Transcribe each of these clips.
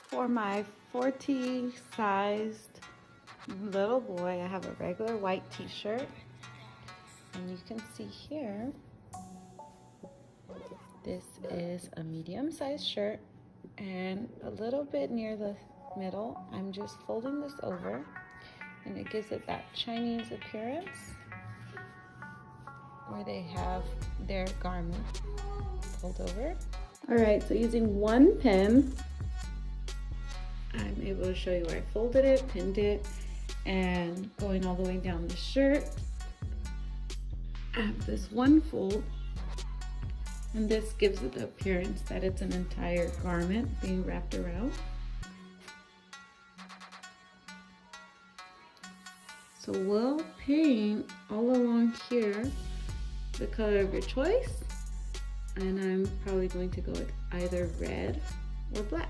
For my 4T sized little boy, I have a regular white t-shirt. And you can see here, this is a medium-sized shirt, and a little bit near the middle, I'm just folding this over, and it gives it that Chinese appearance where they have their garment fold over. All right, so using one pin, I'm able to show you where I folded it, pinned it, and going all the way down the shirt, I have this one fold, and this gives it the appearance that it's an entire garment being wrapped around. So we'll paint all along here the color of your choice, and I'm probably going to go with either red or black.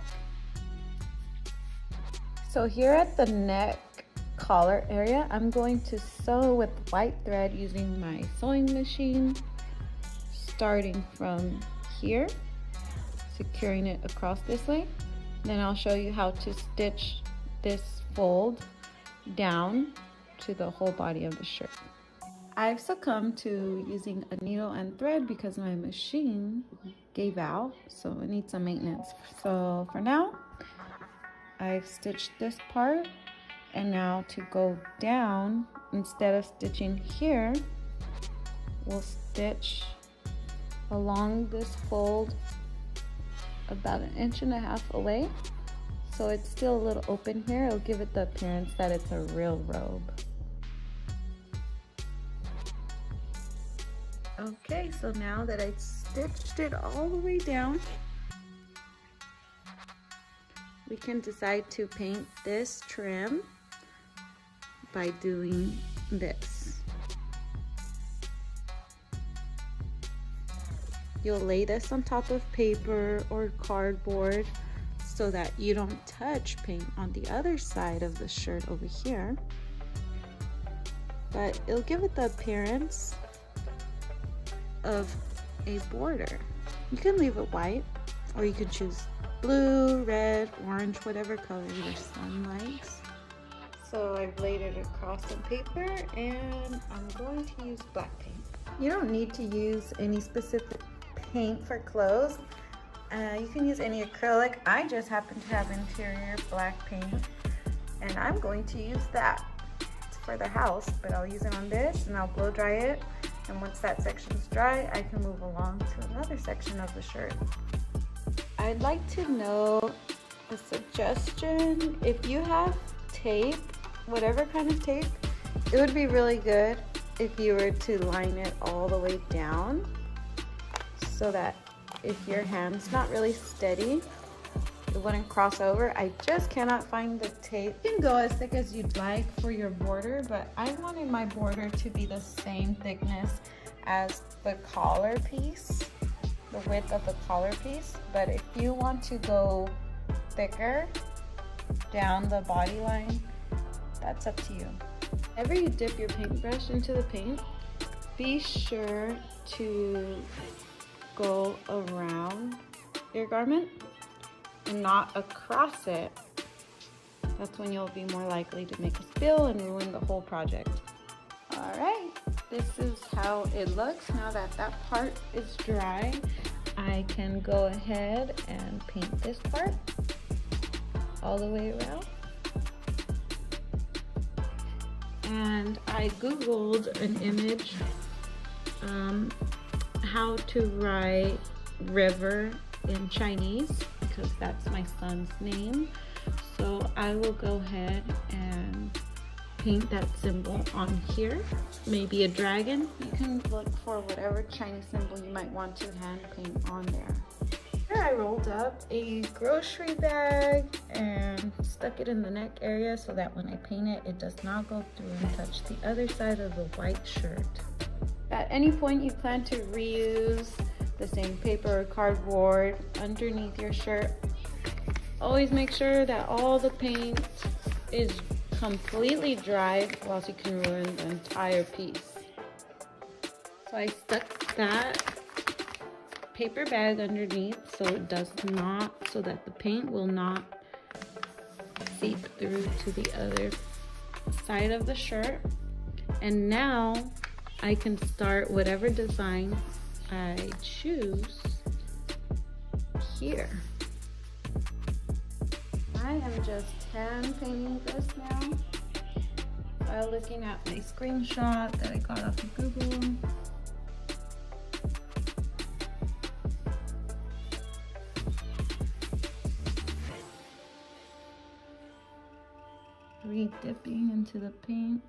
So here at the neck collar area, I'm going to sew with white thread using my sewing machine, starting from here, securing it across this way. Then I'll show you how to stitch this fold down to the whole body of the shirt. I've succumbed to using a needle and thread because my machine gave out, so it needs some maintenance. So for now, I've stitched this part, and now to go down, instead of stitching here, we'll stitch along this fold about 1.5 inches away. So it's still a little open here. It'll give it the appearance that it's a real robe. Okay, so now that I stitched it all the way down, we can decide to paint this trim by doing this. You'll lay this on top of paper or cardboard so that you don't touch paint on the other side of the shirt over here. But it'll give it the appearance of a border. You can leave it white, or you can choose blue, red, orange, whatever color your son likes. So I've laid it across some paper, and I'm going to use black paint. You don't need to use any specific paint for clothes. You can use any acrylic. I just happen to have interior black paint, and I'm going to use that. It's for the house, but I'll use it on this, and I'll blow dry it. And once that section's dry, I can move along to another section of the shirt. I'd like to know a suggestion. If you have tape, whatever kind of tape, it would be really good if you were to line it all the way down, so that if your hand's not really steady, it wouldn't cross over. I just cannot find the tape. You can go as thick as you'd like for your border, but I wanted my border to be the same thickness as the collar piece, the width of the collar piece. But if you want to go thicker down the body line, that's up to you. Whenever you dip your paintbrush into the paint, be sure to go around your garment and not across it. That's when you'll be more likely to make a spill and ruin the whole project. All right, this is how it looks. Now that that part is dry, I can go ahead and paint this part all the way around. And I Googled an image, how to write river in Chinese, because that's my son's name. So I will go ahead and paint that symbol on here. Maybe a dragon. You can look for whatever Chinese symbol you might want to hand paint on there. Here I rolled up a grocery bag and stuck it in the neck area so that when I paint it, it does not go through and touch the other side of the white shirt. At any point you plan to reuse the same paper or cardboard underneath your shirt, always make sure that all the paint is completely dry, or else you can ruin the entire piece. So I stuck that paper bag underneath so it does not, so that the paint will not seep through to the other side of the shirt. And now I can start whatever design I choose here. I am just hand painting this now while looking at my screenshot that I got off of Google. Re-dipping into the paint.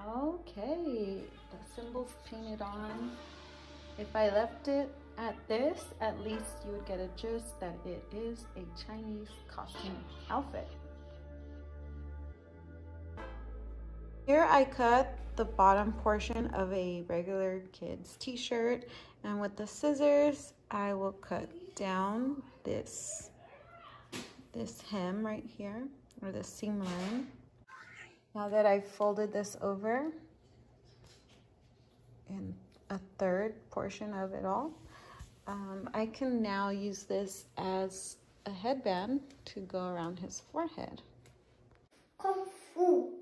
Okay, the symbol's painted on. If I left it at this, at least you would get a gist that it is a Chinese costume outfit. Here I cut the bottom portion of a regular kid's t-shirt, and with the scissors I will cut down this hem right here, or the seam line. Now that I've folded this over in a third portion of it all, I can now use this as a headband to go around his forehead. Kung Fu.